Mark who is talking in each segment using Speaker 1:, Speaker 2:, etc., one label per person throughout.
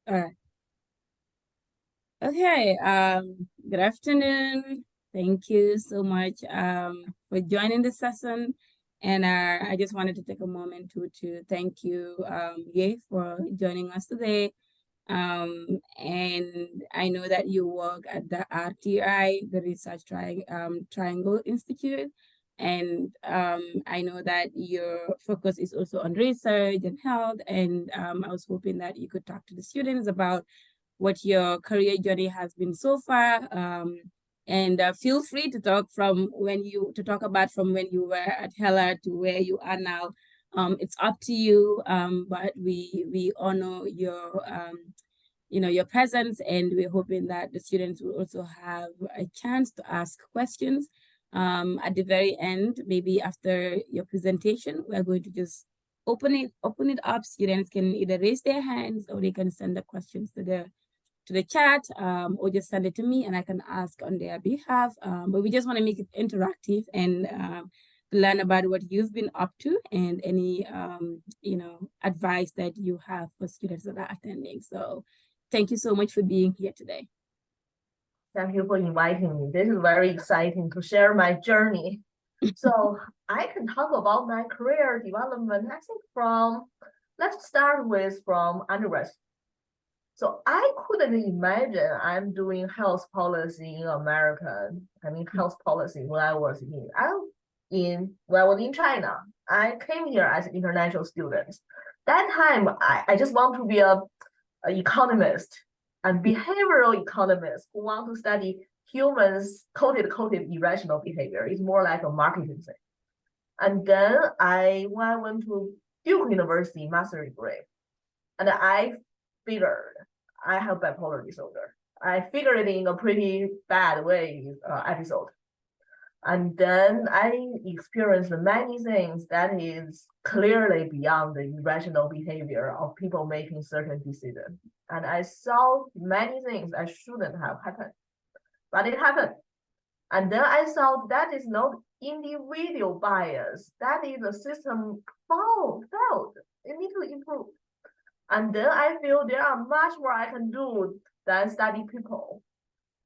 Speaker 1: All right. Okay. Good afternoon. Thank you so much for joining the session. And I just wanted to take a moment to thank you, Ye, for joining us today. And I know that you work at the RTI, the Triangle Institute. And I know that your focus is also on research and health. And I was hoping that you could talk to the students about what your career journey has been so far. And feel free to talk about from when you were at Hella to where you are now. It's up to you, but we honor your presence, and we're hoping that the students will also have a chance to ask questions. At the very end, maybe after your presentation, we're going to just open it up. Students can either raise their hands or they can send the questions to the chat, or just send it to me and I can ask on their behalf. But we just want to make it interactive and learn about what you've been up to and any advice that you have for students that are attending. So thank you so much for being here today.
Speaker 2: Thank you for inviting me. This is very exciting to share my journey. So I can talk about my career development, I think let's start with from undergrad. So I couldn't imagine I'm doing health policy in America. Health policy when I was in China. I came here as an international student. That time, I just want to be a economist and behavioral economist who want to study humans coded irrational behavior. It's more like a marketing thing. And then when I went to Duke University master degree, and I figured I have bipolar disorder. I figured it in a pretty bad way episode. And then I experienced many things that is clearly beyond the irrational behavior of people making certain decisions. And I saw many things I shouldn't have happened, but it happened. And then I saw that is not individual bias. That is a system failed. It needs to improve. And then I feel there are much more I can do than study people,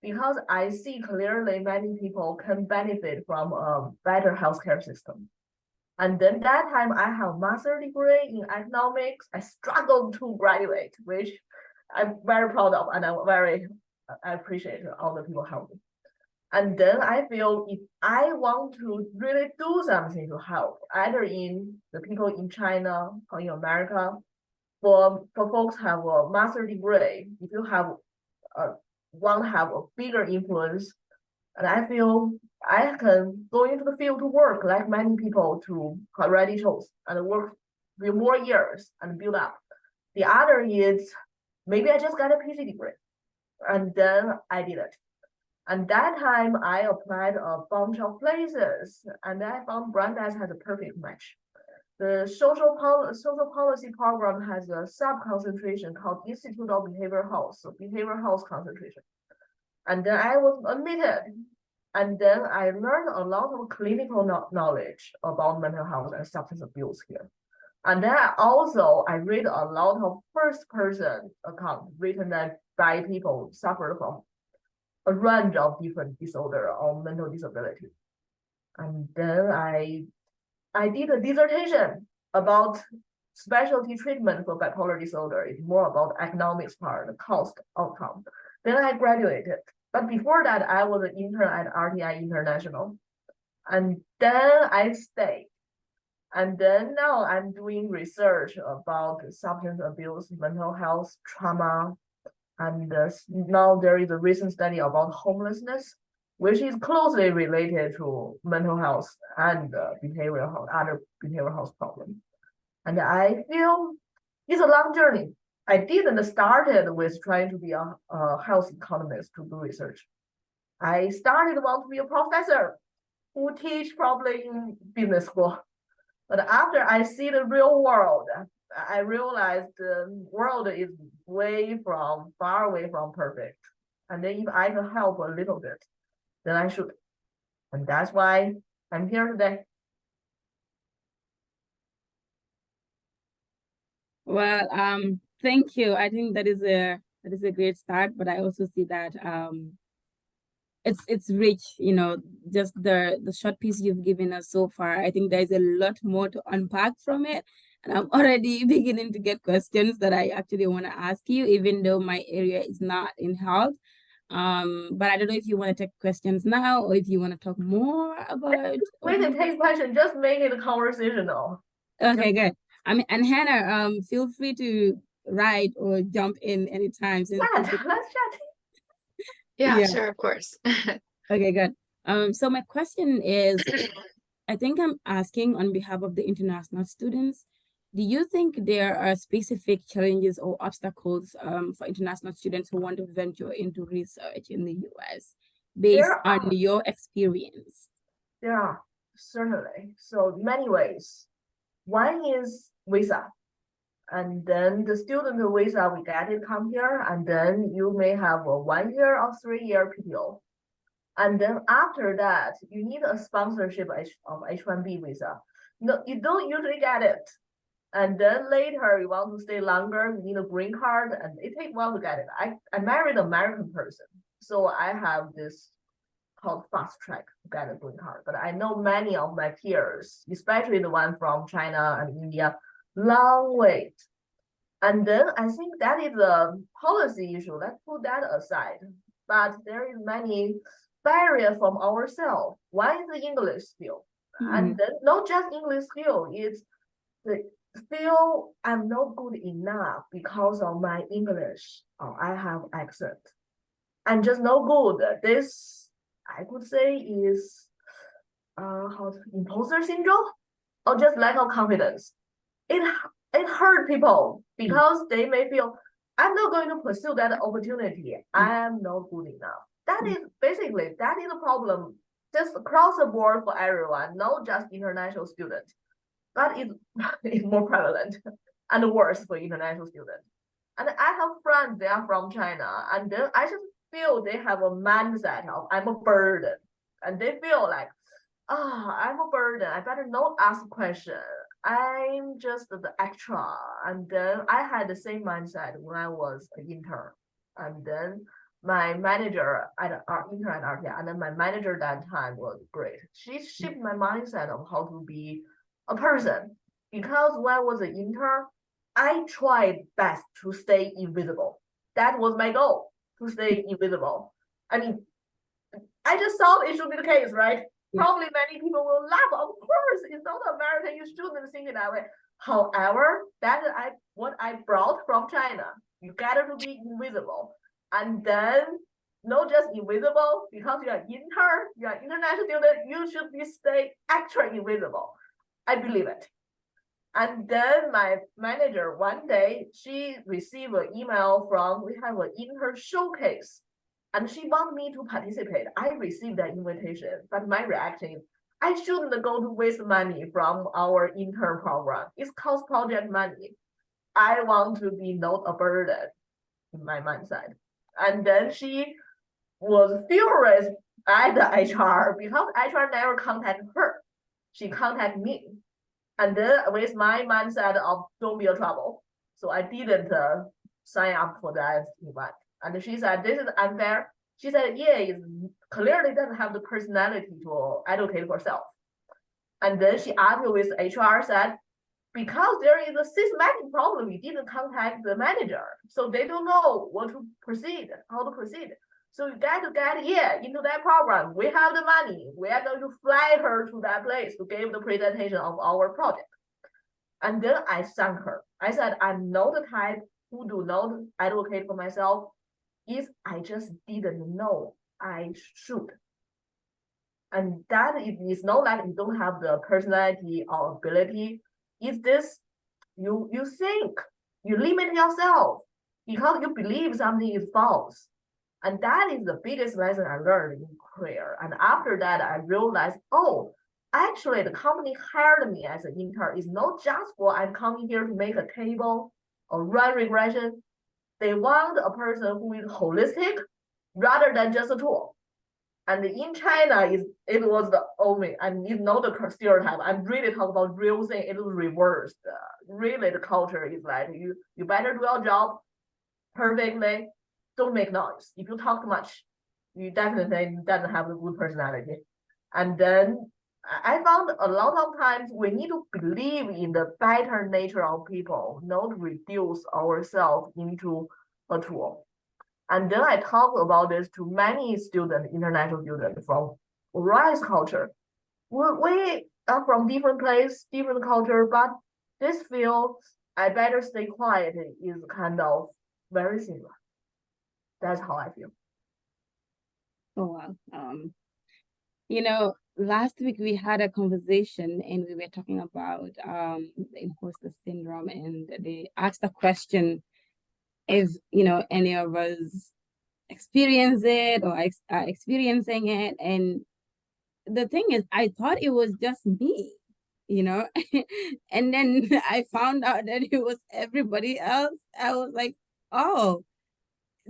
Speaker 2: because I see clearly many people can benefit from a better healthcare system. And then that time I have master degree in economics. I struggled to graduate, which I'm very proud of, and I appreciate all the people helping. And then I feel if I want to really do something to help, either in the people in China or in America, for folks have a master degree, if you want to have a bigger influence, and I feel I can go into the field to work like many people to already chose and work with more years and build up. The other is maybe I just got a PhD degree, and then I did it. And that time I applied a bunch of places, and I found Brandeis has a perfect match. The social policy program has a sub-concentration called Institute of Behavioral Health, so behavioral health concentration. And then I was admitted. And then I learned a lot of clinical knowledge about mental health and substance abuse here. And then I read a lot of first-person accounts written by people suffer from a range of different disorder or mental disability. And then I did a dissertation about specialty treatment for bipolar disorder. It's more about economics part, the cost outcome. Then I graduated. But before that, I was an intern at RTI International. And then I stayed. And then now I'm doing research about substance abuse, mental health, trauma. And now there is a recent study about homelessness, which is closely related to mental health and behavioral health, other behavioral health problems. And I feel it's a long journey. I didn't started with trying to be a health economist to do research. I started want to be a professor who teach probably in business school. But after I see the real world, I realized the world is far away from perfect. And then if I can help a little bit, then I should. And that's why I'm here today.
Speaker 1: Well, Thank you. I think that is a great start, but I also see that it's rich, you know, just the short piece you've given us so far. I think there's a lot more to unpack from it. And I'm already beginning to get questions that I actually want to ask you, even though my area is not in health. But I don't know if you want to take questions now or if you want to talk more about
Speaker 2: We can take questions, just make it conversational.
Speaker 1: okay, good. I mean, and Hannah, feel free to write or jump in anytime since
Speaker 2: Chat, let's chat.
Speaker 3: Yeah,
Speaker 1: yeah.
Speaker 3: sure, of course.
Speaker 1: Okay, good. So my question is, I think I'm asking on behalf of the international students. Do you think there are specific challenges or obstacles for international students who want to venture into research in the US based
Speaker 2: There
Speaker 1: on
Speaker 2: are,
Speaker 1: your experience?
Speaker 2: there are certainly. So many ways. One is visa. And then the student visa, we get it come here, and then you may have a 1 year or 3 year PTO. And then after that, you need a sponsorship of H1B visa. No, you don't usually get it. And then later you want to stay longer, you need a green card, and it takes a while to get it. I married an American person, so I have this called fast track to get a green card. But I know many of my peers, especially the one from China and India, long wait. And then I think that is a policy issue. Let's put that aside. But there is many barrier from ourselves. One is the English skill. And then not just English skill, it's the feel I'm not good enough because of my English or I have accent. I'm just no good. This I could say is how imposter syndrome or just lack of confidence. It it hurt people because they may feel I'm not going to pursue that opportunity. I am not good enough. That is basically that is a problem just across the board for everyone, not just international students. But it's more prevalent and worse for international students. And I have friends, they are from China, and then I just feel they have a mindset of I'm a burden. And they feel like, I'm a burden. I better not ask question. I'm just the extra. And then I had the same mindset when I was an intern. And then my manager at our intern at RTI, and then my manager that time was great. She shifted my mindset of how to be a person. Because when I was an intern, I tried best to stay invisible. That was my goal, to stay invisible. I mean, I just thought it should be the case, right? Probably many people will laugh. Of course, it's not American. You shouldn't think it that way. However, what I brought from China. You got to be invisible, and then not just invisible because you are intern, you are international student. You should be stay extra invisible. I believe it. And then my manager one day she received an email from we have an intern showcase. And she wanted me to participate. I received that invitation, but my reaction is, I shouldn't go to waste money from our intern program. It's cost project money. I want to be not a burden in my mindset. And then she was furious at the HR because HR never contacted her. She contacted me. And then with my mindset of don't be a trouble. So I didn't sign up for that event. And she said, this is unfair. She said, yeah, it clearly doesn't have the personality to advocate herself. And then she argued with HR, said, because there is a systematic problem, you didn't contact the manager. So they don't know what to proceed, how to proceed. So you got to get into that program. We have the money. We are going to fly her to that place to give the presentation of our project. And then I thanked her. I said, I'm not the type who do not advocate for myself. If I just didn't know I should. And that is not like you don't have the personality or ability. It's this, you think, you limit yourself because you believe something is false. And that is the biggest lesson I learned in career. And after that, I realized, oh, actually the company hired me as an intern is not just for I'm coming here to make a table or run regression. They want a person who is holistic rather than just a tool. And in China, it was the only, and it's not the stereotype. I'm really talking about real thing. It was reversed. Really, the culture is like you better do your job perfectly. Don't make noise. If you talk too much, you definitely doesn't have a good personality. And then I found a lot of times we need to believe in the better nature of people, not reduce ourselves into a tool. And then I talk about this to many students, international students from rice culture. We are from different place, different culture, but this field, I better stay quiet, is kind of very similar. That's how I feel.
Speaker 1: Oh wow. Last week we had a conversation and we were talking about the imposter syndrome, and they asked a question if any of us experience it or are experiencing it. And the thing is, I thought it was just me, you know, and then I found out that it was everybody else. I was like, oh,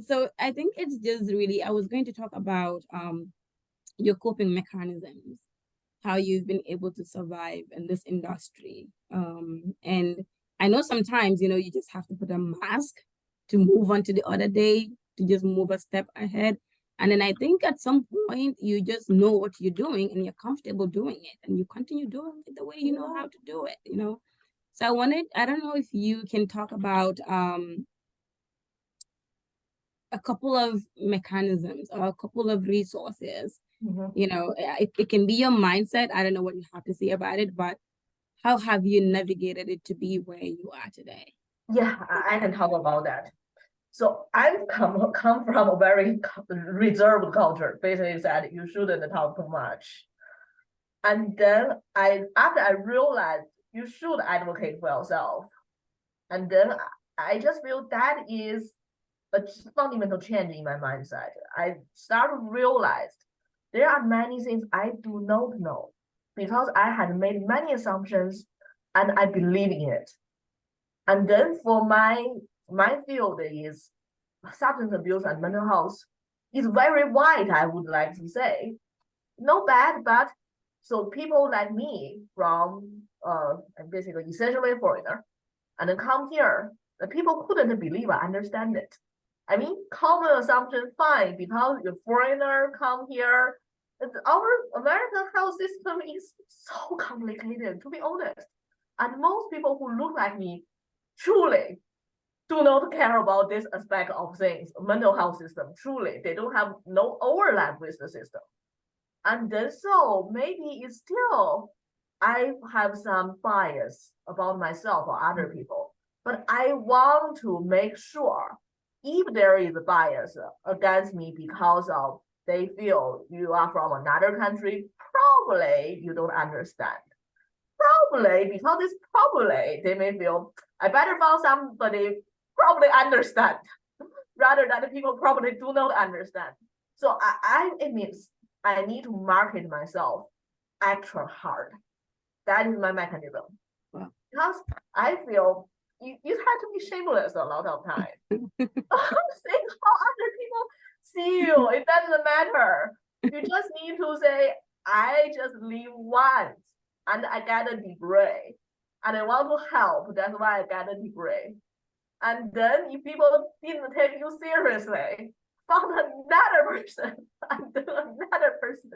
Speaker 1: so I think it's just really, I was going to talk about your coping mechanisms, how you've been able to survive in this industry. And I know sometimes, you just have to put a mask to move on to the other day, to just move a step ahead. And then I think at some point you just know what you're doing and you're comfortable doing it and you continue doing it the way you know how to do it. So I don't know if you can talk about a couple of mechanisms or a couple of resources. It can be your mindset. I don't know what you have to say about it, but how have you navigated it to be where you are today?
Speaker 2: Yeah, I can talk about that. So I've come from a very reserved culture. Basically, said you shouldn't talk too much. And then after I realized you should advocate for yourself, and then I just feel that is a fundamental change in my mindset. I started to realize there are many things I do not know because I had made many assumptions and I believe in it. And then for my field is substance abuse and mental health. It's very wide, I would like to say. Not bad, but so people like me from basically essentially a foreigner and then come here, the people couldn't believe I understand it. I mean, common assumption, fine, because the foreigner come here. Our American health system is so complicated, to be honest. And most people who look like me truly do not care about this aspect of things, mental health system. Truly, they don't have no overlap with the system. And then so maybe it's still I have some bias about myself or other people, but I want to make sure if there is a bias against me because of they feel you are from another country, probably you don't understand. Probably because it's probably they may feel I better find somebody probably understand rather than the people probably do not understand. So it means I need to market myself extra hard. That is my mechanism.
Speaker 1: Wow.
Speaker 2: Because I feel you have to be shameless a lot of time. Think how other people see you. It doesn't matter. You just need to say, I just live once and I got a degree. And I want to help. That's why I got a degree. And then if people didn't take you seriously, found another person and another person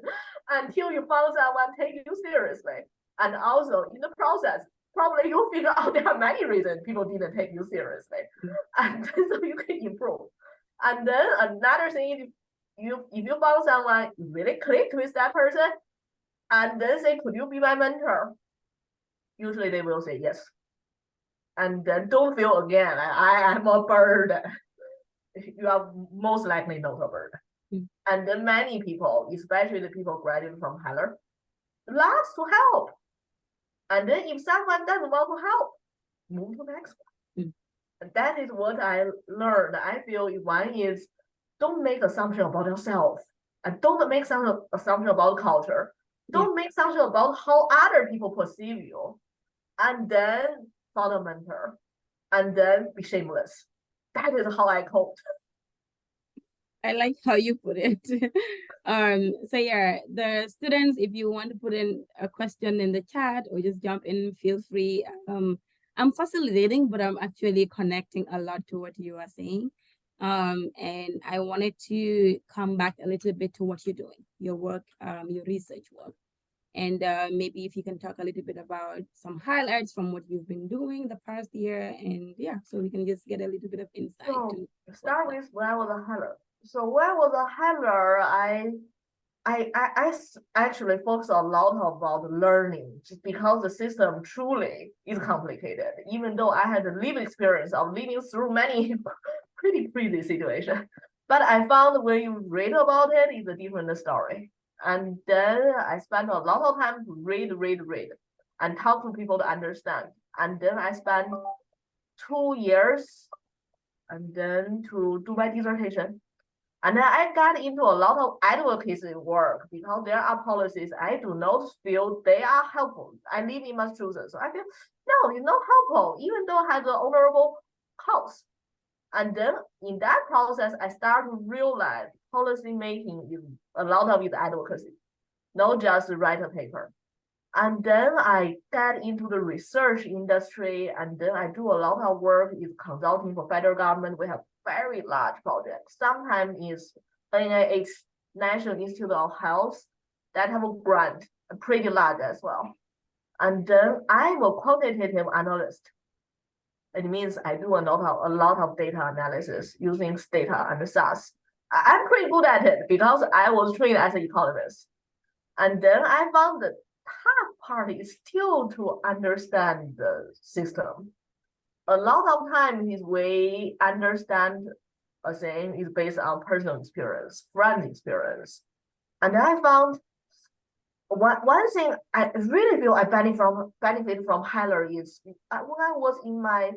Speaker 2: until you found someone take you seriously. And also in the process, probably you'll figure out there are many reasons people didn't take you seriously. And so you can improve. And then another thing is if you found someone you really clicked with that person and then say, could you be my mentor? Usually they will say yes. And then don't feel again, I am a burden. You are most likely not a burden. And then many people, especially the people graduating from Heller, loves to help. And then if someone doesn't want to help, move to the next one. And that is what I learned. I feel one is don't make assumption about yourself and don't make some assumption about culture. Don't make assumption about how other people perceive you. And then find a mentor and then be shameless. That is how I coped.
Speaker 1: I like how you put it. So yeah, the students, if you want to put in a question in the chat or just jump in, feel free. I'm facilitating, but I'm actually connecting a lot to what you are saying. And I wanted to come back a little bit to what you're doing, your work, your research work. And maybe if you can talk a little bit about some highlights from what you've been doing the past year. And yeah, so we can just get a little bit of insight
Speaker 2: So
Speaker 1: to what.
Speaker 2: start with when I was a handler. So when I was a handler, actually focus a lot about learning just because the system truly is complicated. Even though I had the lived experience of living through many pretty crazy situations, but I found when you read about it, it's a different story. And then I spent a lot of time to read, and talk to people to understand. And then I spent 2 years and then to do my dissertation. And then I got into a lot of advocacy work because there are policies I do not feel they are helpful. I live in Massachusetts, so I feel no, it's not helpful, even though it has an honorable cause. And then in that process, I start to realize policy making is a lot of it advocacy, not just write a paper. And then I get into the research industry, and then I do a lot of work in consulting for federal government. We have very large projects. Sometimes is NIH, National Institute of Health, that have a grant, pretty large as well. And then I'm a quantitative analyst. It means I do a lot of data analysis using data and SAS. I'm pretty good at it because I was trained as an economist. And then I found the tough part is still to understand the system. A lot of times we understand a thing is based on personal experience, friend experience. And I found one thing I really feel I benefit from Heller is when I was in my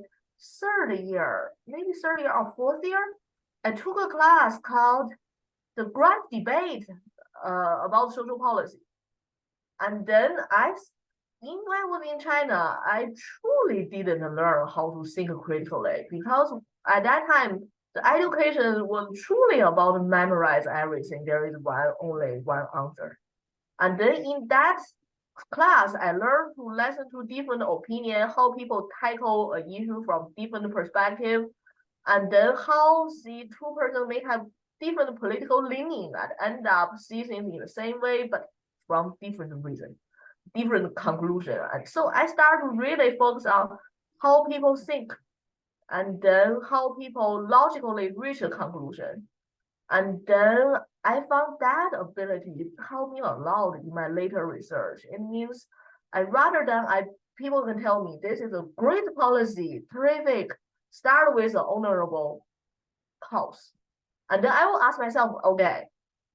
Speaker 2: third year, maybe third year or fourth year, I took a class called the grant debate about social policy. And then when I was in China, I truly didn't learn how to think critically because at that time, the education was truly about memorize everything. There is only one answer. And then in that class, I learned to listen to different opinion, how people tackle an issue from different perspective, and then how the two persons may have different political leaning and end up see things in the same way, but from different reasons, different conclusion. And so I start to really focus on how people think and then how people logically reach a conclusion. And then I found that ability helped me a lot in my later research. It means rather than people can tell me this is a great policy, terrific, start with an honorable cause. And then I will ask myself, okay,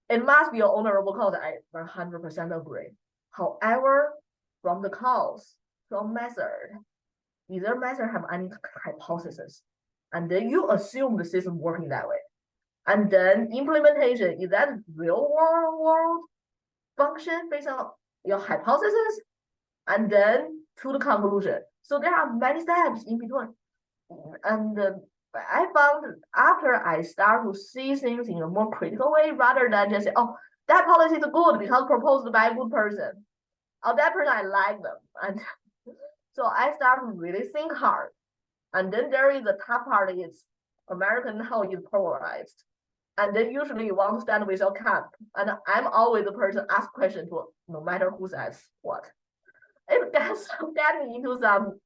Speaker 2: it must be an honorable cause. I 100% agree. However, from the cause, from method, either method have any hypothesis, and then you assume the system working that way. And then implementation, is that real world function based on your hypothesis? And then to the conclusion. So there are many steps in between. And I found after I start to see things in a more critical way, rather than just say, oh, that policy is good because proposed by a good person. Oh, that person, I like them. And so I start to really think hard. And then there is the tough part is American how is polarized. And then usually you want to stand with your camp. And I'm always the person ask question to no matter who says what. It gets me into some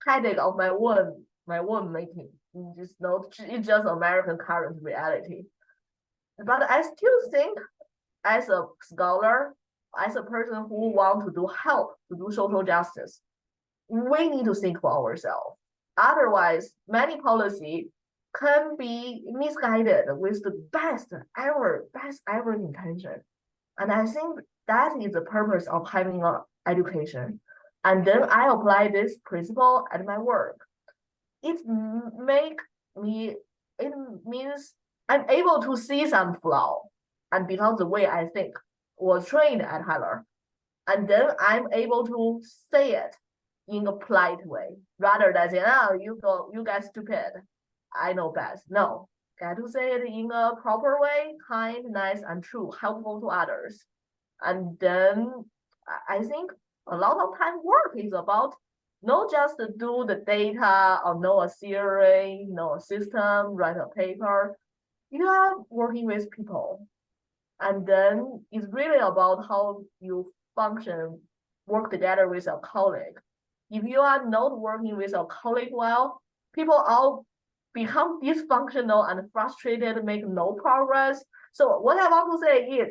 Speaker 2: headache of my own making. It's just American current reality. But I still think as a scholar, as a person who want to do help to do social justice, we need to think for ourselves. Otherwise, many policy can be misguided with the best ever intention. And I think that is the purpose of having an education. And then I apply this principle at my work. It means I'm able to see some flaw. And because the way I think was trained at Harvard. And then I'm able to say it in a polite way rather than saying, oh, you guys stupid. I know best. No, get to say it in a proper way, kind, nice, and true, helpful to others. And then I think a lot of time work is about not just to do the data or know a theory, know a system, write a paper. You are working with people. And then it's really about how you function, work together with a colleague. If you are not working with a colleague well, people all become dysfunctional and frustrated, make no progress. So what I want to say is,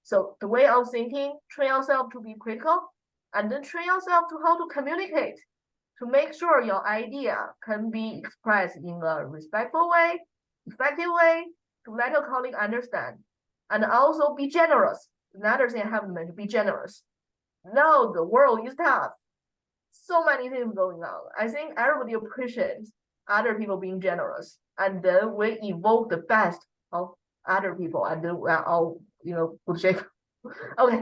Speaker 2: so the way of thinking, train yourself to be critical, and then train yourself to how to communicate, to make sure your idea can be expressed in a respectful way, effective way, to let your colleague understand, and also be generous. Another thing I haven't mentioned, be generous. Now the world is tough. So many things going on. I think everybody appreciates other people being generous, and then we evoke the best of other people, and then we are all, good shape. Okay,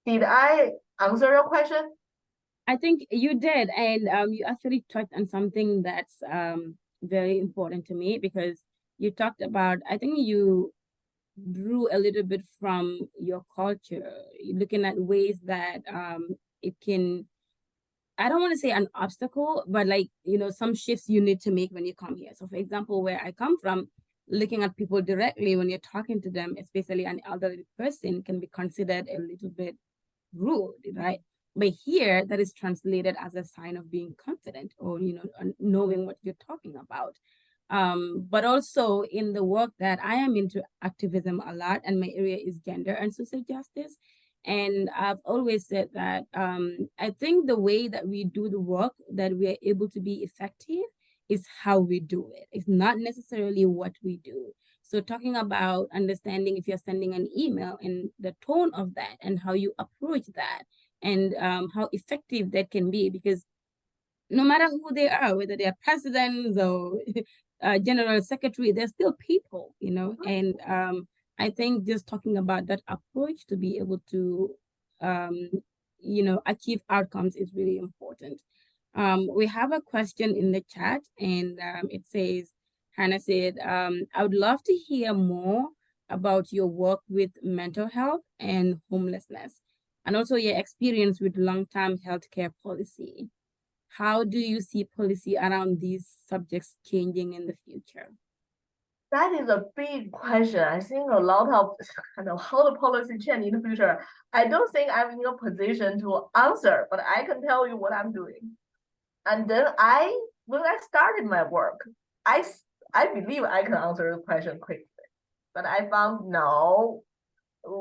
Speaker 2: did I answer your question?
Speaker 1: I think you did, and you actually touched on something that's very important to me because you talked about. I think you drew a little bit from your culture, looking at ways that it can. I don't want to say an obstacle, but like some shifts you need to make when you come here. So, for example, where I come from, looking at people directly when you're talking to them, especially an elderly person, can be considered a little bit rude, right? But here, that is translated as a sign of being confident or knowing what you're talking about. But also in the work that I am into activism a lot, and my area is gender and social justice. And I've always said that I think the way that we do the work, that we are able to be effective, is how we do it. It's not necessarily what we do. So talking about understanding if you're sending an email and the tone of that and how you approach that and how effective that can be, because no matter who they are, whether they are presidents or general secretary, they're still people, and I think just talking about that approach to be able to, achieve outcomes is really important. We have a question in the chat, and it says, Hannah said, I would love to hear more about your work with mental health and homelessness, and also your experience with long-term healthcare policy. How do you see policy around these subjects changing in the future?
Speaker 2: That is a big question. I think a lot of how the policy change in the future. I don't think I'm in a position to answer, but I can tell you what I'm doing. And then when I started my work, I believe I can answer the question quickly, but I found no,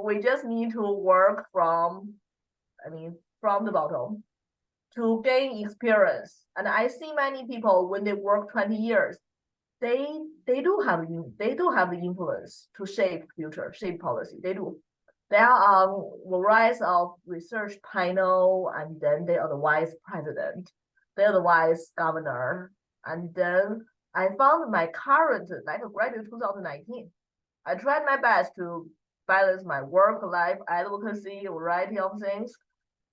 Speaker 2: we just need to work from the bottom to gain experience. And I see many people when they work 20 years, they do have the influence to shape future, shape policy. They do. There are the rise of research panel, and then they are the vice president, they are the vice governor, and then I found my current, like I graduated 2019. I tried my best to balance my work life advocacy, a variety of things.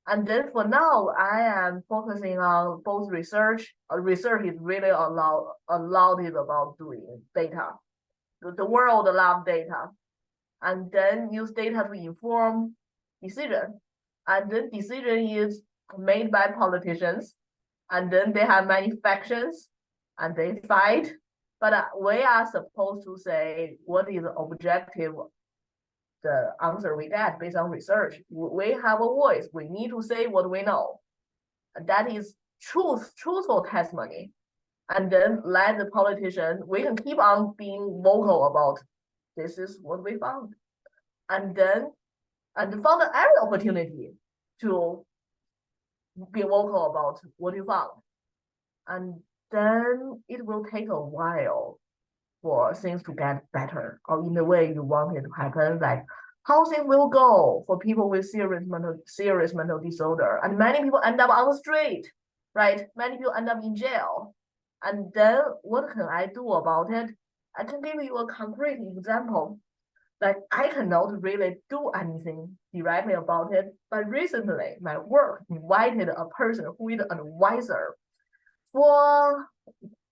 Speaker 2: And then for now, I am focusing on both research. Research is really a lot is about doing data. The world loves data. And then use data to inform decision. And then decision is made by politicians. And then they have many factions and they fight. But we are supposed to say what is the objective, the answer we get based on research. We have a voice. We need to say what we know. That is truthful testimony. And then let the politician, we can keep on being vocal about this is what we found. And found every opportunity to be vocal about what you found. And then it will take a while for things to get better or in the way you want it to happen. Like how things will go for people with serious mental disorder. And many people end up on the street, right? Many people end up in jail. And then what can I do about it? I can give you a concrete example. Like I cannot really do anything directly about it, but recently my work invited a person who is an advisor for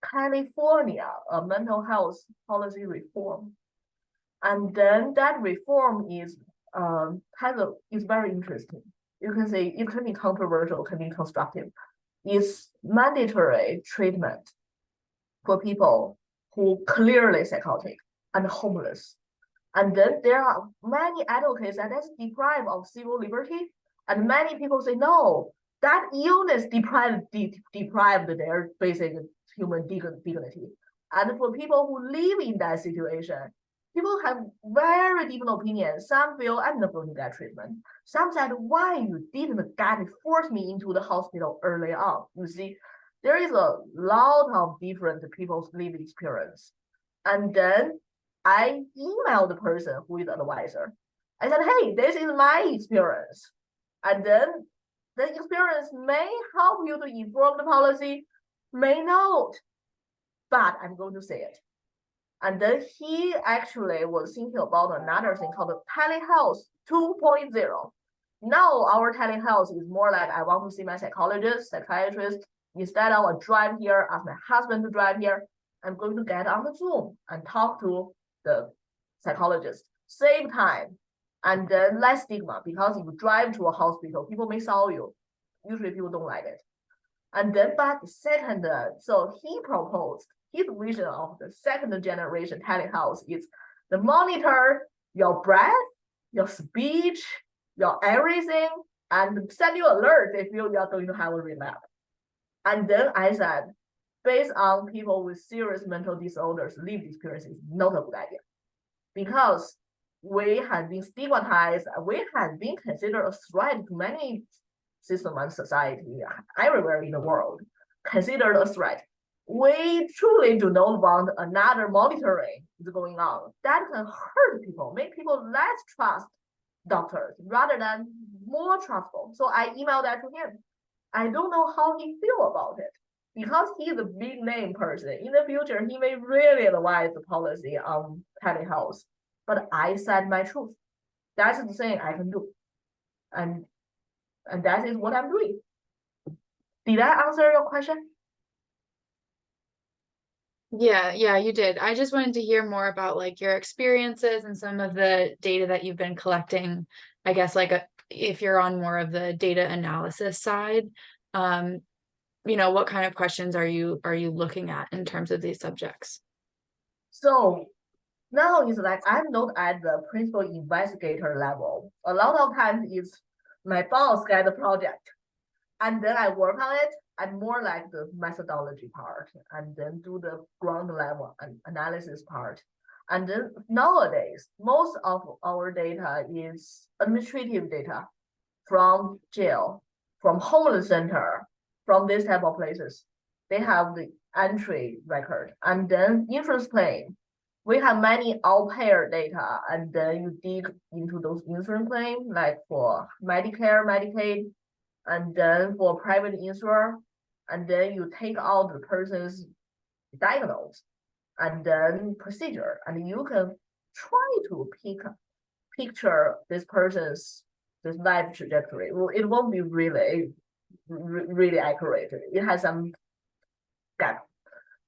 Speaker 2: California, a mental health policy reform. And then that reform is is very interesting. You can say it can be controversial, can be constructive. It's mandatory treatment for people who clearly psychotic and homeless. And then there are many advocates that that's deprived of civil liberty. And many people say, no, that illness deprived their basic human dignity. And for people who live in that situation, people have very different opinions. Some feel I'm not going to get treatment. Some said, why you didn't force me into the hospital early on? You see, there is a lot of different people's lived experience. And then I emailed the person who is the advisor. I said, hey, this is my experience. And then the experience may help you to inform the policy, may not, but I'm going to say it. And then he actually was thinking about another thing called telehealth 2.0. Now our telehealth is more like I want to see my psychologist, psychiatrist. Instead of a drive here, ask my husband to drive here, I'm going to get on the Zoom and talk to the psychologist. Save time and less stigma, because if you drive to a hospital, people may saw you. Usually people don't like it. And then, but the second, so he proposed his vision of the second generation telehealth is the monitor your breath, your speech, your everything, and send you alert if you are going to have a relapse. And then I said, based on people with serious mental disorders, lived experiences, not a good idea. Because we have been stigmatized, we have been considered a threat to many systems and society everywhere in the world, considered a threat. We truly do not want another monitoring going on. That can hurt people, make people less trust doctors rather than more trustful. So I emailed that to him. I don't know how he feel about it, because he's a big name person. In the future, he may really advise the policy on telehealth. But I said my truth. That's the thing I can do. And that is what I'm doing. Did I answer your question?
Speaker 3: Yeah, you did. I just wanted to hear more about like your experiences and some of the data that you've been collecting. I guess like if you're on more of the data analysis side, what kind of questions are you looking at in terms of these subjects?
Speaker 2: So now it's like I'm not at the principal investigator level. A lot of times it's my boss get the project, and then I work on it, and more like the methodology part, and then do the ground level analysis part. And then nowadays, most of our data is administrative data from jail, from homeless center, from this type of places. They have the entry record, and then insurance claim. We have many out-payer data, and then you dig into those insurance claims, like for Medicare, Medicaid, and then for private insurer, and then you take out the person's diagnosis and then procedure, and you can try to picture this person's this life trajectory. Well, it won't be really accurate. It has some gap.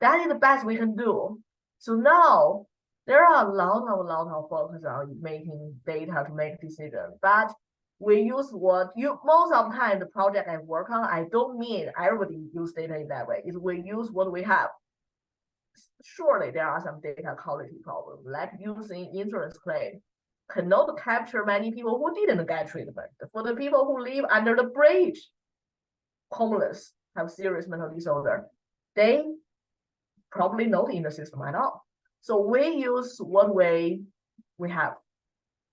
Speaker 2: That is the best we can do. So now there are a lot of focus on making data to make decisions, but we use most of the time the project I work on, I don't mean everybody use data in that way. Is we use what we have. Surely there are some data quality problems, like using insurance claim cannot capture many people who didn't get treatment. For the people who live under the bridge, homeless, have serious mental disorder, they probably not in the system at all. So we use what we have.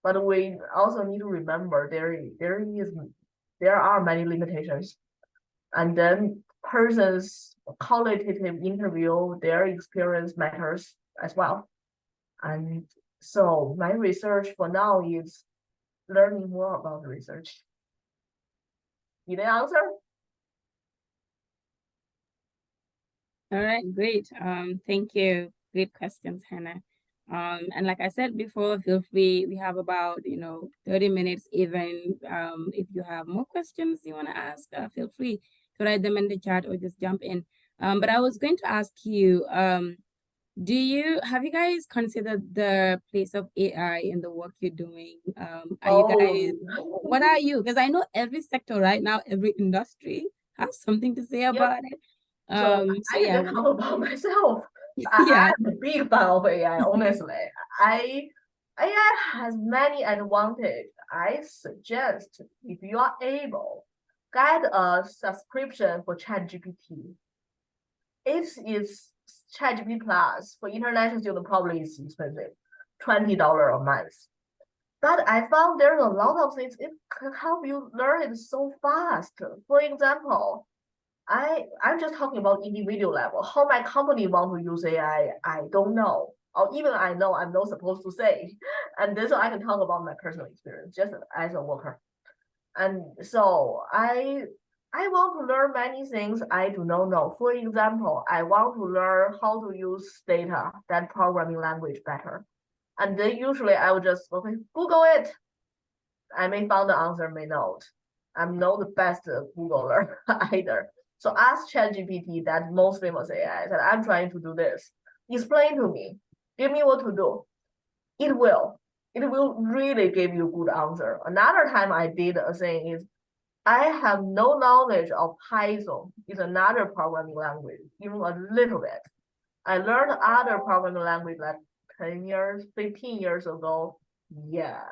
Speaker 2: But we also need to remember there are many limitations. And then person's qualitative interview, their experience matters as well. And so my research for now is learning more about the research. Did I answer?
Speaker 1: All right, great. Thank you. Great questions, Hannah. And like I said before, feel free. We have about 30 minutes. Even if you have more questions you want to ask, feel free to write them in the chat or just jump in. But I was going to ask you, have you guys considered the place of AI in the work you're doing? Are you guys,
Speaker 2: Oh,
Speaker 1: what are you? Because I know every sector right now, every industry has something to say
Speaker 2: yep.
Speaker 1: about it.
Speaker 2: So
Speaker 1: So
Speaker 2: I can
Speaker 1: yeah,
Speaker 2: just talk about myself.
Speaker 1: yeah.
Speaker 2: I'm a big fan of AI, honestly. I AI has many advantages. I suggest if you are able, get a subscription for ChatGPT. It is ChatGPT Plus for international student probably is expensive, $20 a month. But I found there's a lot of things it can help you learn it so fast. For example, I'm just talking about individual level. How my company want to use AI, I don't know. Or even I know I'm not supposed to say. And then so I can talk about my personal experience just as a worker. And so I want to learn many things I do not know. For example, I want to learn how to use data, that programming language better. And then usually I would just okay, Google it. I may find the answer, may not. I'm not the best Googler either. So ask ChatGPT, that most famous AI, that I'm trying to do this. Explain to me. Give me what to do. It will. It will really give you good answer. Another time I did a thing is I have no knowledge of Python. It's another programming language, even a little bit. I learned other programming language like 10 years, 15 years ago. Yeah,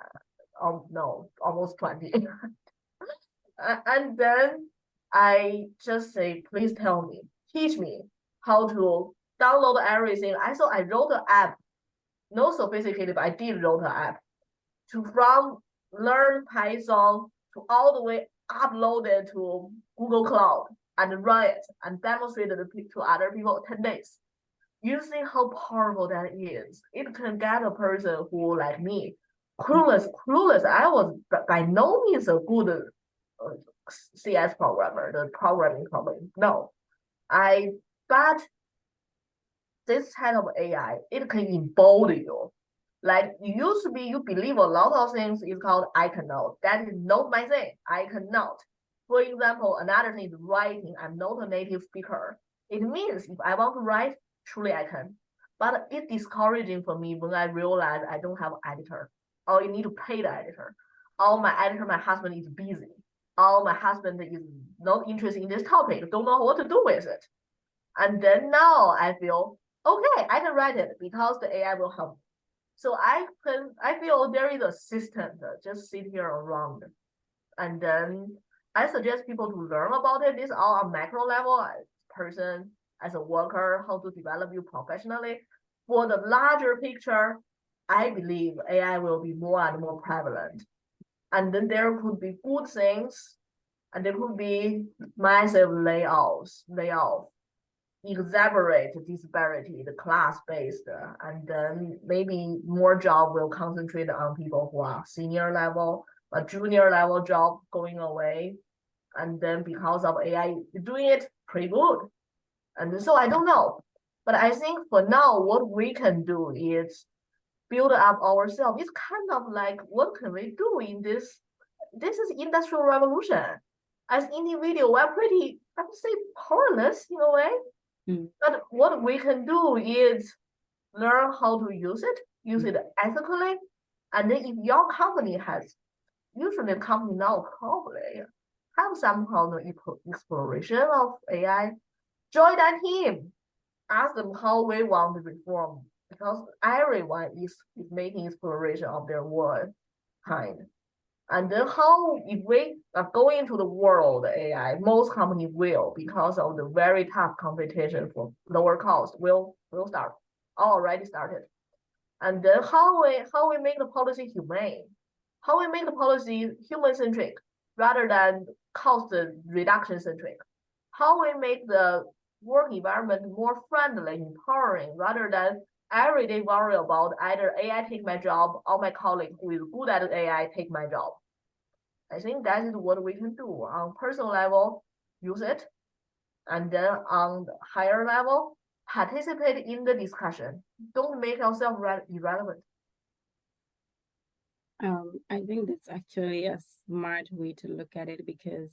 Speaker 2: no, almost 20. And then I just say, please tell me, teach me how to download everything. I wrote an app, no sophisticated, but I did wrote an app to from learn Python to all the way upload it to Google Cloud and run it and demonstrate it to other people 10 days. You see how powerful that is. It can get a person who like me, clueless. I was by no means a good CS programmer, the programming problem. No, I but this kind of AI, it can embolden you. Like it used to be, you believe a lot of things is called I cannot. That is not my thing. I cannot. For example, another thing is writing. I'm not a native speaker. It means if I want to write, truly I can. But it's discouraging for me when I realize I don't have an editor, or you need to pay the editor. Or my editor, my husband is busy. Or my husband is not interested in this topic, don't know what to do with it. And then now I feel okay, I can write it because the AI will help. So I feel there is a system that just sit here around. And then I suggest people to learn about it. This all on macro level as person, as a worker, how to develop you professionally. For the larger picture, I believe AI will be more and more prevalent. And then there could be good things, and there could be massive layoff, exacerbate disparity, the class-based, and then maybe more job will concentrate on people who are senior level, a junior level job going away. And then because of AI doing it pretty good. And so I don't know. But I think for now, what we can do is build up ourselves. It's kind of like what can we do in this? This is industrial revolution. As individual, we're pretty, I would say, powerless in a way. But what we can do is learn how to use it ethically. And then if your company has, usually the company now probably have some kind of exploration of AI, join that team. Ask them how we want to reform because everyone is making exploration of their world kind. And then how, if we are going to the world AI, most companies will, because of the very tough competition for lower cost, will start, already started. And then how we make the policy humane, how we make the policy human centric rather than cost reduction centric, how we make the work environment more friendly, empowering rather than every day worry about either AI take my job or my colleague who is good at AI take my job. I think that is what we can do on personal level, use it, and then on the higher level, participate in the discussion. Don't make yourself irrelevant.
Speaker 1: I think that's actually a smart way to look at it because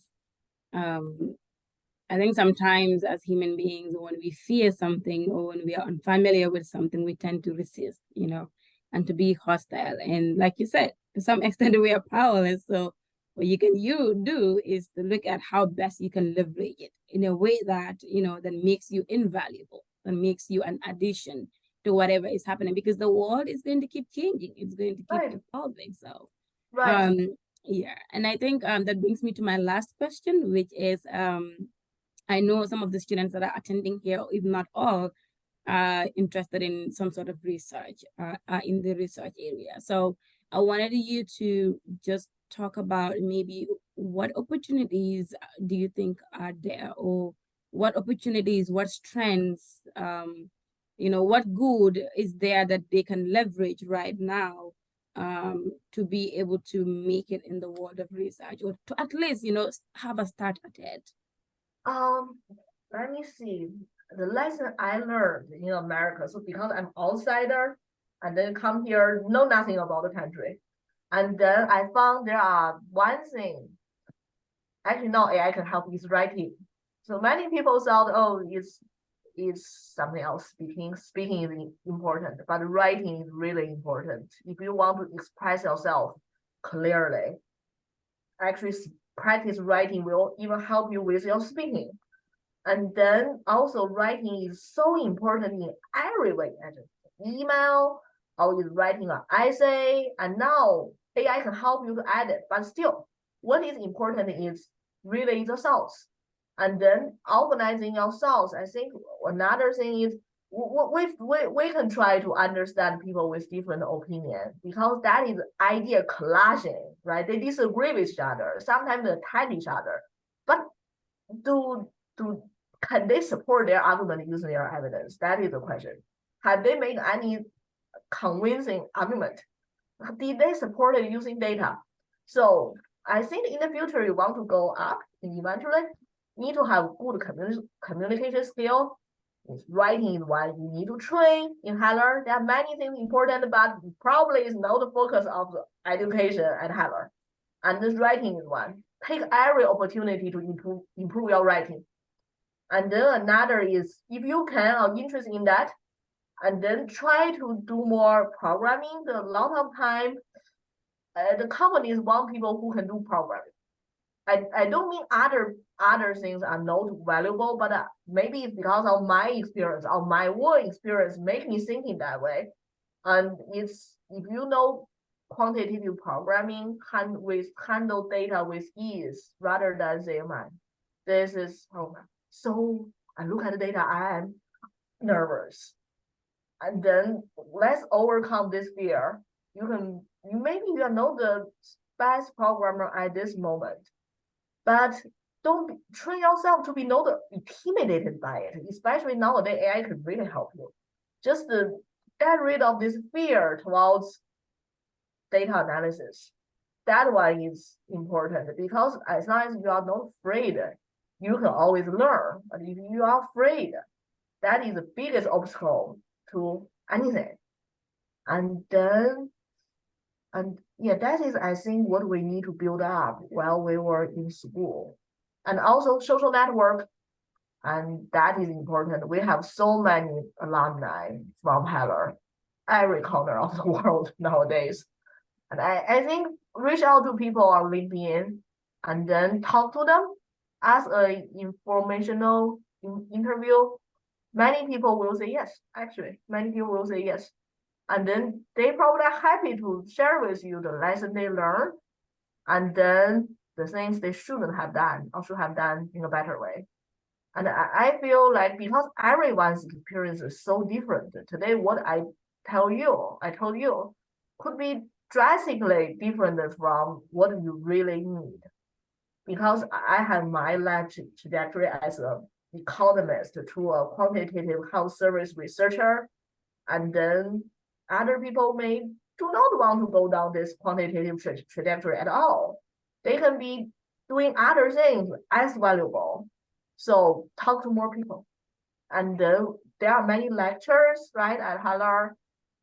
Speaker 1: I think sometimes as human beings, when we fear something or when we are unfamiliar with something, we tend to resist, and to be hostile. And like you said, to some extent, we are powerless. So what you do is to look at how best you can leverage it in a way that, that makes you invaluable, that makes you an addition to whatever is happening, because the world is going to keep changing. It's going to keep
Speaker 2: Right.
Speaker 1: evolving. So,
Speaker 2: Right.
Speaker 1: yeah. And I think that brings me to my last question, which is I know some of the students that are attending here, if not all, are interested in some sort of research, are in the research area. So I wanted you to just talk about maybe what opportunities do you think are there, or what opportunities, what strengths, what good is there that they can leverage right now to be able to make it in the world of research, or to at least, have a start at it.
Speaker 2: Um, Let me see. The lesson I learned in America, so because I'm outsider and then come here, know nothing about the country. And then I found there are one thing, actually no AI can help is writing. So many people thought, oh, it's something else. Speaking is important, but writing is really important. If you want to express yourself clearly, actually practice writing will even help you with your speaking. And then also writing is so important in every way, email or is writing an essay. And now AI can help you to edit, but still, what is important is really the thoughts. And then organizing your thoughts. I think another thing is we can try to understand people with different opinions, because that is idea clashing, right? They disagree with each other. Sometimes they attack each other. But do do can they support their argument using their evidence? That is the question. Have they made any convincing argument? Did they support it using data? So I think in the future you want to go up and eventually need to have good communication skill. Writing is one you need to train in Heller. There are many things important, but probably is not the focus of the education at Heller. And this writing is one. Take every opportunity to improve your writing. And then another is if you can are interested in that, and then try to do more programming. A lot of time, the companies want people who can do programming. I don't mean other things are not valuable, but maybe it's because of my experience or my work experience make me thinking that way. And it's if you know quantitative programming can with handle data with ease rather than say, man, this is so I look at the data, I am nervous. And then let's overcome this fear. Maybe you are not the best programmer at this moment, but don't train yourself to be not intimidated by it. Especially nowadays, AI can really help you. Just get rid of this fear towards data analysis. That one is important, because as long as you are not afraid, you can always learn. But if you are afraid, that is the biggest obstacle to anything. And then, and yeah, that is, I think, what we need to build up while we were in school. And also social network, and that is important. We have so many alumni from Heller, every corner of the world nowadays. And I think reach out to people on LinkedIn and then talk to them as a informational interview. Many people will say yes, actually. Many people will say yes. And then they probably are happy to share with you the lesson they learned, and then the things they shouldn't have done or should have done in a better way. And I feel like because everyone's experience is so different, today what I told you, could be drastically different from what you really need. Because I have my life trajectory as an economist to a quantitative health service researcher, and then other people may do not want to go down this quantitative trajectory at all. They can be doing other things as valuable. So talk to more people. And there are many lectures, right, at Heller.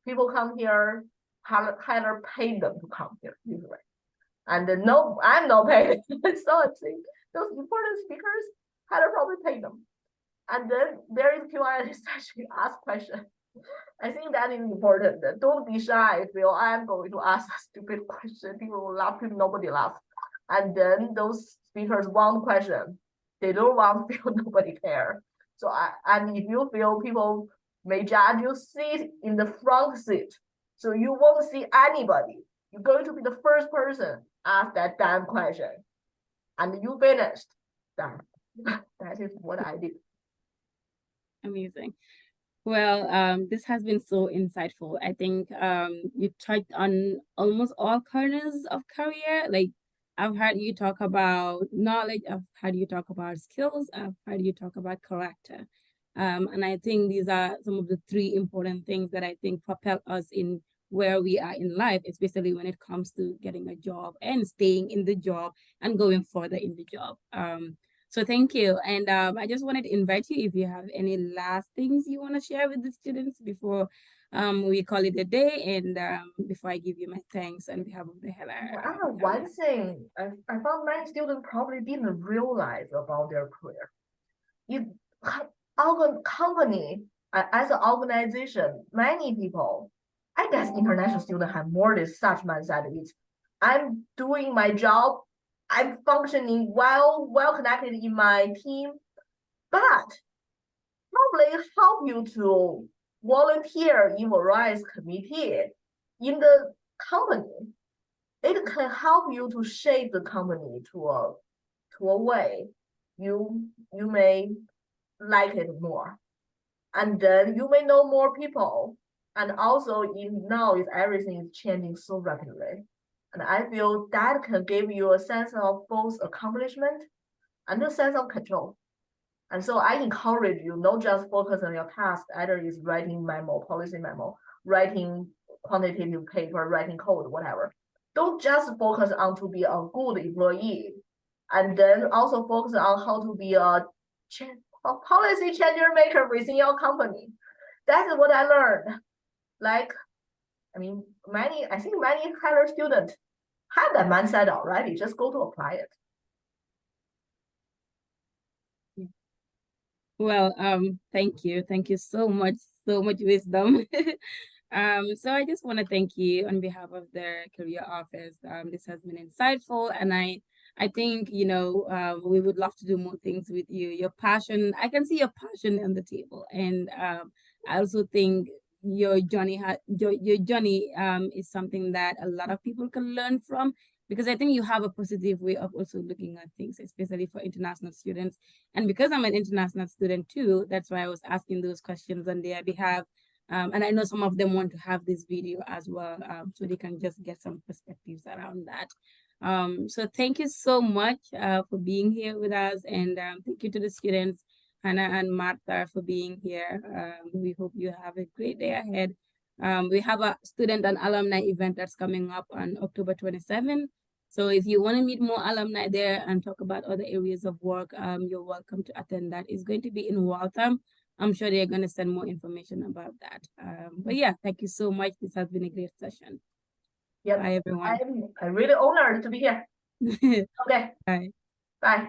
Speaker 2: People come here, Heller paid them to come here, usually. And no, I'm not paid. So I think those important speakers Tyler probably paid them. And then there is Q&A session, ask question. I think that is important. Don't be shy. If I'm going to ask a stupid question, people will laugh. Nobody laughs. And then those speakers want question. They don't want to feel nobody care. So and if you feel people may judge you, sit in the front seat. So you won't see anybody. You're going to be the first person ask that damn question. And you finished. Done. That is what I did.
Speaker 1: Amazing. Well, this has been so insightful. I think you touched on almost all corners of career. Like, I've heard you talk about knowledge, I've heard you talk about skills, I've heard you talk about character. And I think these are some of the three important things that I think propel us in where we are in life, especially when it comes to getting a job and staying in the job and going further in the job. So thank you. And I just wanted to invite you if you have any last things you want to share with the students before we call it a day, and before I give you my thanks on behalf of the Heller.
Speaker 2: One thing I found many students probably didn't realize about their career. Our company, as an organization, many people, I guess international students have more than such mindset. It's I'm doing my job, I'm functioning well connected in my team, but probably help you to volunteer in various committee in the company. It can help you to shape the company to a way you may like it more, and then you may know more people. And also, now everything is changing so rapidly, and I feel that can give you a sense of both accomplishment and a sense of control. And so I encourage you not just focus on your task, either is writing memo, policy memo, writing quantitative paper, writing code, whatever. Don't just focus on to be a good employee, and then also focus on how to be a policy changer maker within your company. That's what I learned. Like, I think many higher students have that mindset already. Just go to apply it.
Speaker 1: Well, thank you so much wisdom. So I just want to thank you on behalf of the career office. This has been insightful, and I think, we would love to do more things with you. Your passion, I can see your passion on the table, and I also think your journey is something that a lot of people can learn from, because I think you have a positive way of also looking at things, especially for international students. And because I'm an international student too, that's why I was asking those questions on their behalf. And I know some of them want to have this video as well, so they can just get some perspectives around that. So thank you so much for being here with us, and thank you to the students, Hannah and Martha, for being here. We hope you have a great day ahead. We have a student and alumni event that's coming up on October 27th. So if you want to meet more alumni there and talk about other areas of work, you're welcome to attend that. It's going to be in Waltham. I'm sure they're going to send more information about that. But yeah, thank you so much. This has been a great session.
Speaker 2: Yep.
Speaker 1: Bye, everyone.
Speaker 2: I'm really honored to be here. Okay.
Speaker 1: Bye.
Speaker 2: Bye.